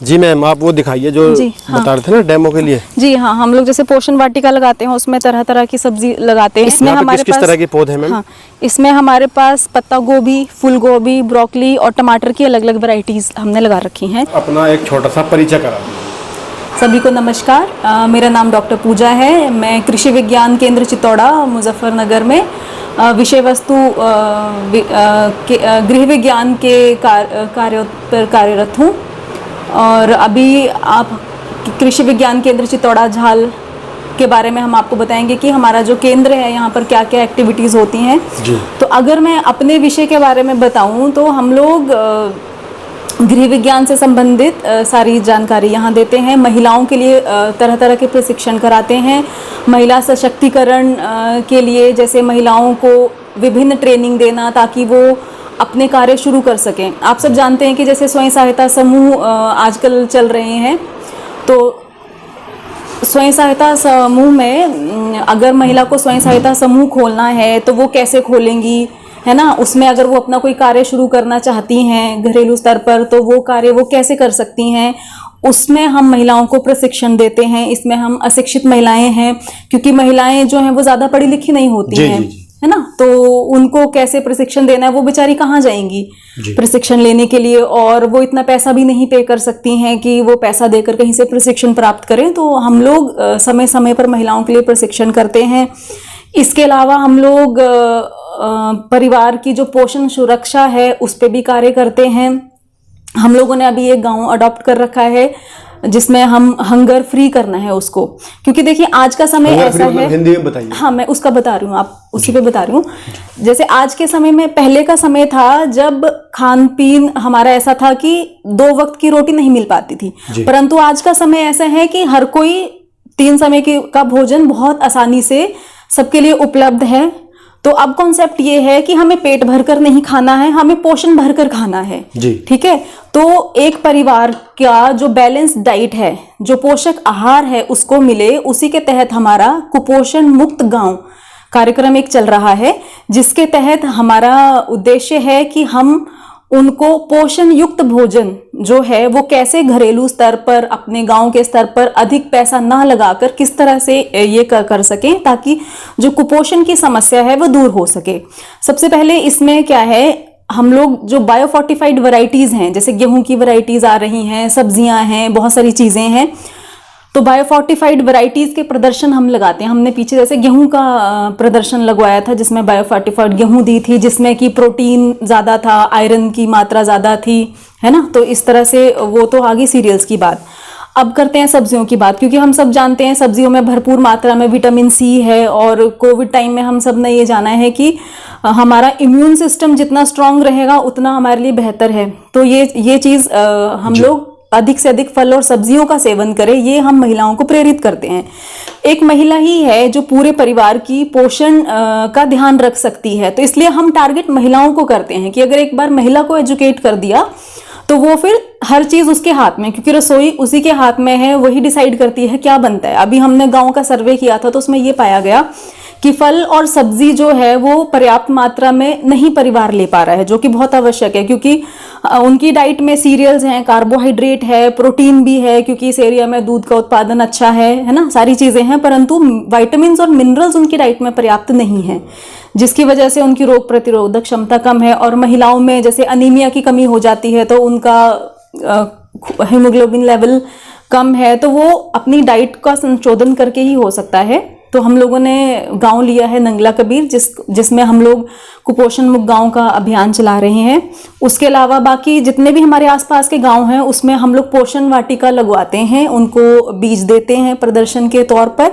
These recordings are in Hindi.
जी मैम, आप वो दिखाइए जो बता रहे थे ना डेमो के लिए। जी हाँ, हम लोग जैसे पोषण वाटिका लगाते हैं, उसमें तरह तरह की सब्जी लगाते हैं। इसमें हमारे किस तरह के पौधे हैं मैम? हाँ, इसमें हमारे पास पत्ता गोभी, फूल गोभी, ब्रोकली और टमाटर की अलग अलग वैरायटीज हमने लगा रखी हैं। अपना एक छोटा सा परिचय करा। सभी को नमस्कार, मेरा नाम डॉक्टर पूजा है। मैं कृषि विज्ञान केंद्र चित्तौड़ा मुजफ्फरनगर में विषय वस्तु गृह विज्ञान के कार्यों पर कार्यरत हूँ। और अभी आप कृषि विज्ञान केंद्र चित्तौड़ा झाल के बारे में हम आपको बताएंगे कि हमारा जो केंद्र है यहाँ पर क्या क्या एक्टिविटीज़ होती हैं। तो अगर मैं अपने विषय के बारे में बताऊँ तो हम लोग गृह विज्ञान से संबंधित सारी जानकारी यहाँ देते हैं। महिलाओं के लिए तरह तरह के प्रशिक्षण कराते हैं। महिला सशक्तिकरण के लिए जैसे महिलाओं को विभिन्न ट्रेनिंग देना ताकि वो अपने कार्य शुरू कर सकें। आप सब जानते हैं कि जैसे स्वयं सहायता समूह आजकल चल रहे हैं, तो स्वयं सहायता समूह में अगर महिला को स्वयं सहायता समूह खोलना है तो वो कैसे खोलेंगी, है ना। उसमें अगर वो अपना कोई कार्य शुरू करना चाहती हैं घरेलू स्तर पर, तो वो कार्य वो कैसे कर सकती हैं, उसमें हम महिलाओं को प्रशिक्षण देते हैं। इसमें हम अशिक्षित महिलाएं हैं, क्योंकि महिलाएं जो हैं वो ज़्यादा पढ़ी लिखी नहीं होती हैं, है ना। तो उनको कैसे प्रशिक्षण देना है, वो बेचारी कहाँ जाएंगी प्रशिक्षण लेने के लिए, और वो इतना पैसा भी नहीं पे कर सकती हैं कि वो पैसा देकर कहीं से प्रशिक्षण प्राप्त करें। तो हम लोग समय समय पर महिलाओं के लिए प्रशिक्षण करते हैं। इसके अलावा हम लोग परिवार की जो पोषण सुरक्षा है उस पे भी कार्य करते हैं। हम लोगों ने अभी एक गांव अडॉप्ट कर रखा है जिसमें हम हंगर फ्री करना है उसको, क्योंकि देखिए आज का समय ऐसा है। हिंदी में बताइए। हाँ, मैं उसका बता रही हूँ, आप उसी पे बता रही हूँ। जैसे आज के समय में, पहले का समय था जब खान पीन हमारा ऐसा था कि 2 वक्त की रोटी नहीं मिल पाती थी, परंतु आज का समय ऐसा है कि हर कोई 3 समय का भोजन बहुत आसानी से सबके लिए उपलब्ध है। तो अब कॉन्सेप्ट ये है कि हमें पेट भरकर नहीं खाना है, हमें पोषण भरकर खाना है। ठीक है। तो एक परिवार का जो बैलेंस डाइट है, जो पोषक आहार है उसको मिले, उसी के तहत हमारा कुपोषण मुक्त गांव कार्यक्रम एक चल रहा है, जिसके तहत हमारा उद्देश्य है कि हम उनको पोषण युक्त भोजन जो है वो कैसे घरेलू स्तर पर, अपने गांव के स्तर पर अधिक पैसा ना लगाकर किस तरह से ये कर सकें ताकि जो कुपोषण की समस्या है वो दूर हो सके। सबसे पहले इसमें क्या है, हम लोग जो बायोफोर्टिफाइड वैरायटीज हैं, जैसे गेहूं की वैरायटीज आ रही हैं, सब्जियां हैं, बहुत सारी चीजें हैं, तो बायोफोर्टिफाइड वैरायटीज के प्रदर्शन हम लगाते हैं। हमने पीछे जैसे गेहूं का प्रदर्शन लगवाया था जिसमें बायोफोर्टिफाइड गेहूं दी थी, जिसमें कि प्रोटीन ज़्यादा था, आयरन की मात्रा ज़्यादा थी, है ना। तो इस तरह से वो तो आगे सीरियल्स की बात। अब करते हैं सब्जियों की बात, क्योंकि हम सब जानते हैं सब्जियों में भरपूर मात्रा में विटामिन सी है, और कोविड टाइम में हम सब ने ये जाना है कि हमारा इम्यून सिस्टम जितना स्ट्रांग रहेगा उतना हमारे लिए बेहतर है। तो ये चीज़ हम लोग अधिक से अधिक फल और सब्जियों का सेवन करें, ये हम महिलाओं को प्रेरित करते हैं। एक महिला ही है जो पूरे परिवार की पोषण का ध्यान रख सकती है, तो इसलिए हम टारगेट महिलाओं को करते हैं कि अगर एक बार महिला को एजुकेट कर दिया तो वो फिर हर चीज उसके हाथ में, क्योंकि रसोई उसी के हाथ में है, वही डिसाइड करती है क्या बनता है। अभी हमने गांव का सर्वे किया था तो उसमें ये पाया गया कि फल और सब्जी जो है वो पर्याप्त मात्रा में नहीं परिवार ले पा रहा है, जो कि बहुत आवश्यक है, क्योंकि उनकी डाइट में सीरियल्स हैं, कार्बोहाइड्रेट है, प्रोटीन भी है, क्योंकि इस एरिया में दूध का उत्पादन अच्छा है ना, सारी चीजें हैं, परंतु विटामिन्स और मिनरल्स उनकी डाइट में पर्याप्त नहीं है, जिसकी वजह से उनकी रोग प्रतिरोधक क्षमता कम है। और महिलाओं में जैसे अनीमिया की कमी हो जाती है, तो उनका हीमोग्लोबिन लेवल कम है, तो वो अपनी डाइट का संशोधन करके ही हो सकता है। तो हम लोगों ने गांव लिया है नंगला कबीर, जिसमें हम लोग कुपोषण मुक्त गांव का अभियान चला रहे हैं। उसके अलावा बाकी जितने भी हमारे आसपास के गांव हैं उसमें हम लोग पोषण वाटिका लगवाते हैं, उनको बीज देते हैं प्रदर्शन के तौर पर।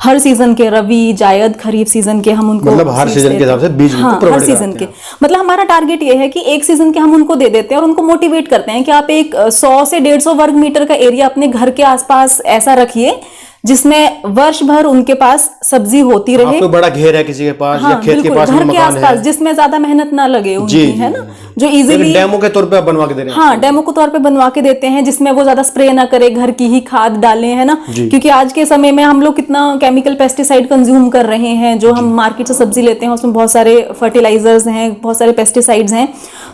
हर सीजन के, रवि, जायद, खरीफ सीजन के हम उनको, मतलब हर सीजन के हिसाब से बीज, हाँ, हर सीजन के, मतलब हमारा टारगेट ये है कि एक सीजन के हम उनको दे देते हैं और उनको मोटिवेट करते हैं कि आप एक 100 से 150 वर्ग मीटर का एरिया अपने घर के आसपास ऐसा रखिए जिसमें वर्ष भर उनके पास सब्जी होती रहे। कोई बड़ा घेर है किसी के पास या खेत के पास में घर के मकान आसपास है, जिसमें ज्यादा मेहनत ना लगे उनकी, जी, है ना, जो इजीली डेमो के तौर पे आप बनवा के दे रहे हैं। हाँ, डेमो के तौर पे बनवा के देते हैं, जिसमें वो ज्यादा स्प्रे ना करे, घर की ही खाद डालें, है ना, क्योंकि आज के समय में हम लोग कितना केमिकल पेस्टिसाइड कंज्यूम कर रहे हैं। जो हम मार्केट से सब्जी लेते हैं उसमें बहुत सारे फर्टिलाइजर्स हैं, बहुत सारे पेस्टिसाइड्स हैं।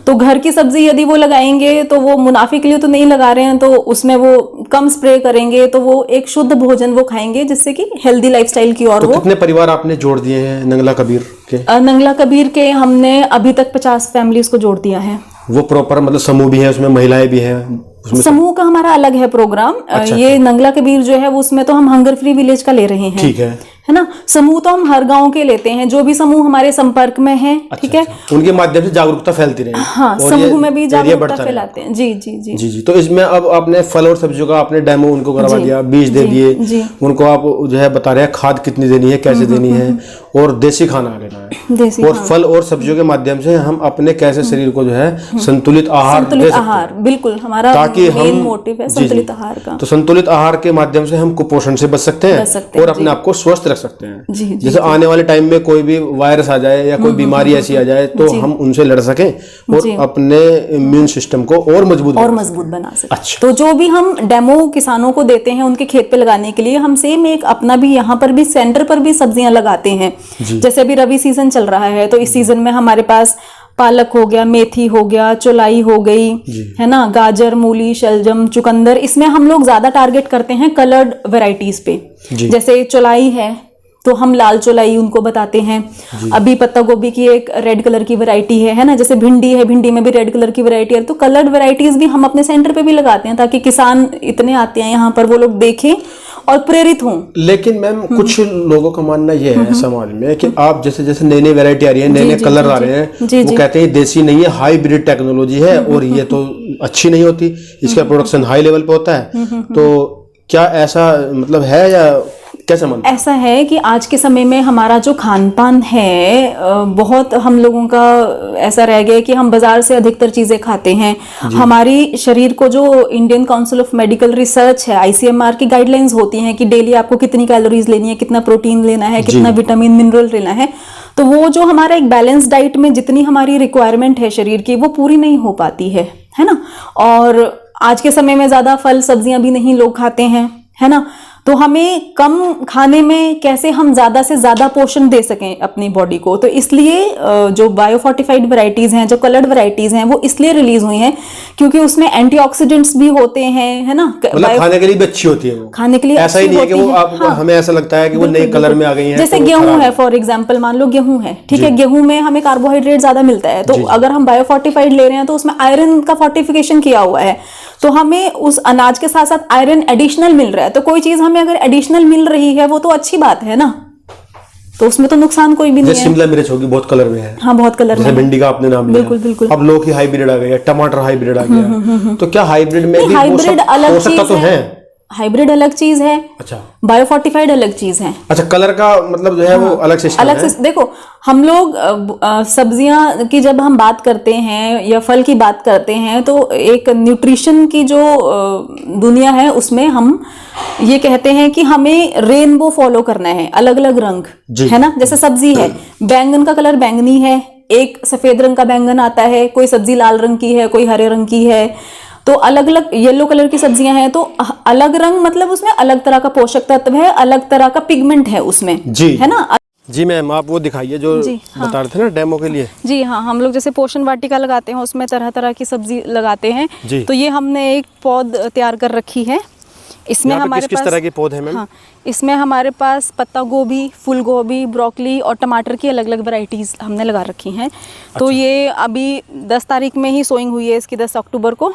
तो घर की सब्जी यदि वो लगाएंगे तो वो मुनाफे के लिए तो नहीं लगा रहे हैं, तो उसमें वो कम स्प्रे करेंगे, तो वो एक शुद्ध भोजन वो खाएंगे, जिससे कि हेल्दी लाइफस्टाइल की ओर। तो वो कितने परिवार आपने जोड़ दिए हैं नंगला कबीर के? नंगला कबीर के हमने अभी तक 50 फैमिलीज को जोड़ दिया है। वो प्रॉपर मतलब समूह भी है, उसमें महिलाएं भी हैं? समूह का हमारा अलग है प्रोग्राम। ये नंगला कबीर जो है वो उसमें तो हम हंगर फ्री विलेज का ले रहे हैं, ठीक है ना। समूह तो हम हर गांव के लेते हैं, जो भी समूह हमारे संपर्क में है, ठीक है, उनके माध्यम से जागरूकता फैलती रहे। हाँ, समूह में भी जागरूकता फैलाते हैं। जी जी जी जी जी। तो इसमें अब आपने फल और सब्जियों का आपने डेमो उनको करवा दिया, बीज दे दिए उनको, आप जो है बता रहे हैं खाद कितनी देनी है, कैसे देनी है, और देसी खाना लेना है, देसी और फल और सब्जियों के माध्यम से हम अपने कैसे शरीर को जो है संतुलित आहार दे सकते हैं। बिल्कुल, हमारा ताकि हम मेन मोटिव है संतुलित आहार का। तो संतुलित आहार के माध्यम से हम कुपोषण से बच सकते हैं और अपने आप को स्वस्थ रख सकते हैं। जैसे आने वाले टाइम में कोई भी वायरस आ जाए या कोई बीमारी ऐसी आ जाए तो हम उनसे लड़ सकें और अपने इम्यून सिस्टम को और मजबूत बना सकें। अच्छा। तो जो भी हम डेमो किसानों को देते हैं उनके खेत पे लगाने के लिए, हम सेम एक अपना भी यहाँ पर भी सेंटर पर भी सब्जियां लगाते हैं। जैसे अभी रबी सीजन चल रहा है, तो इस सीजन में हमारे पास पालक हो गया, मेथी हो गया, चौलाई हो गई, है ना, गाजर, मूली, शलजम, चुकंदर। इसमें हम लोग ज्यादा टारगेट करते हैं कलर्ड वेराइटीज पे। जैसे चौलाई है तो हम लाल चौलाई उनको बताते हैं। अभी पत्ता गोभी की एक रेड कलर की वैरायटी है ना, जैसे भिंडी है, भिंडी में भी रेड कलर की वैरायटी है। तो कलर्ड वैरायटीज भी हम अपने सेंटर पे भी लगाते हैं, ताकि किसान इतने आते हैं यहाँ पर, वो लोग देखें और प्रेरित हों। लेकिन मैम कुछ लोगों का मानना यह है समाज में कि आप जैसे जैसे नई नई वैरायटी आ रही है, नए नए कलर आ रहे हैं, वो कहते हैं देसी नहीं है, हाइब्रिड टेक्नोलॉजी है और ये तो अच्छी नहीं होती, इसका प्रोडक्शन हाई लेवल पे होता है। तो क्या ऐसा मतलब है या कैसा मानते हैं? ऐसा है कि आज के समय में हमारा जो खान पान है, बहुत हम लोगों का ऐसा रह गया कि हम बाजार से अधिकतर चीजें खाते हैं। हमारी शरीर को जो Indian council of medical research है, ICMR की गाइडलाइंस होती हैं कि डेली आपको कितनी कैलोरीज लेनी है, कितना प्रोटीन लेना है, कितना विटामिन मिनरल लेना है। तो वो जो हमारा एक बैलेंस डाइट में जितनी हमारी रिक्वायरमेंट है शरीर की, वो पूरी नहीं हो पाती है ना। और आज के समय में ज्यादा फल सब्जियां भी नहीं लोग खाते हैं, है ना। तो हमें कम खाने में कैसे हम ज्यादा से ज्यादा पोषण दे सकें अपनी बॉडी को, तो इसलिए जो बायोफोर्टिफाइड वैरायटीज हैं, जो कलर्ड वैरायटीज हैं, वो इसलिए रिलीज हुई हैं क्योंकि उसमें एंटीऑक्सीडेंट्स भी होते हैं, है ना। मतलब खाने के लिए भी अच्छी होती है वो, खाने के लिए ऐसा ही नहीं है कि वो आपको, हाँ, हमें ऐसा लगता है कि वो नए कलर में आ गई है। जैसे गेहूं है, फॉर एग्जाम्पल मान लो गेहूं है, ठीक है, गेहूं में हमें कार्बोहाइड्रेट ज्यादा मिलता है, तो अगर हम बायोफोर्टिफाइड ले रहे हैं तो उसमें आयरन का फोर्टिफिकेशन किया हुआ है, तो हमें उस अनाज के साथ साथ आयरन एडिशनल मिल रहा है। तो कोई चीज हमें अगर एडिशनल मिल रही है वो तो अच्छी बात है ना, तो उसमें तो नुकसान कोई भी नहीं है। शिमला मिर्च होगी, बहुत कलर में है। हाँ, बहुत कलर में। भिंडी का आपने नाम लिया, बिल्कुल बिल्कुल। अब लौकी हाइब्रिड आ गई है, टमाटर हाइब्रिड आ गया, तो क्या हाइब्रिड में भी हाइब्रिड अलग चीज तो है? हाइब्रिड अलग चीज है, अच्छा, बायोफोर्टिफाइड अलग चीज है। अच्छा, कलर का मतलब जो है वो अलग सिस्टम है। अलग से देखो, हम लोग सब्जियां की जब हम बात करते हैं या फल की बात करते हैं, तो एक न्यूट्रिशन की जो दुनिया है उसमें हम ये कहते हैं कि हमें रेनबो फॉलो करना है, अलग अलग रंग, है ना। जैसे सब्जी है, बैंगन का कलर बैंगनी है, एक सफेद रंग का बैंगन आता है, कोई सब्जी लाल रंग की है, कोई हरे रंग की है, तो अलग अलग येलो कलर की सब्जियां हैं, तो अलग रंग मतलब उसमें अलग तरह का पोषक तत्व है, अलग तरह का पिगमेंट है उसमें, है ना। जी मैम, आप वो दिखाइए जो बता रहे थे ना डेमो के लिए। जी हाँ, हम लोग जैसे पोषण वाटिका लगाते हैं, उसमें तरह तरह की सब्जी लगाते हैं। तो ये हमने एक पौध तैयार कर रखी है। इसमें हमारे किस तरह के पौधे हैं मैम? हाँ, इसमें हमारे पास पत्ता गोभी, फूल गोभी, ब्रोकली और टमाटर की अलग अलग वैरायटीज हमने लगा रखी हैं। तो ये अभी 10 तारीख में ही सोइंग हुई है इसकी, 10 अक्टूबर को।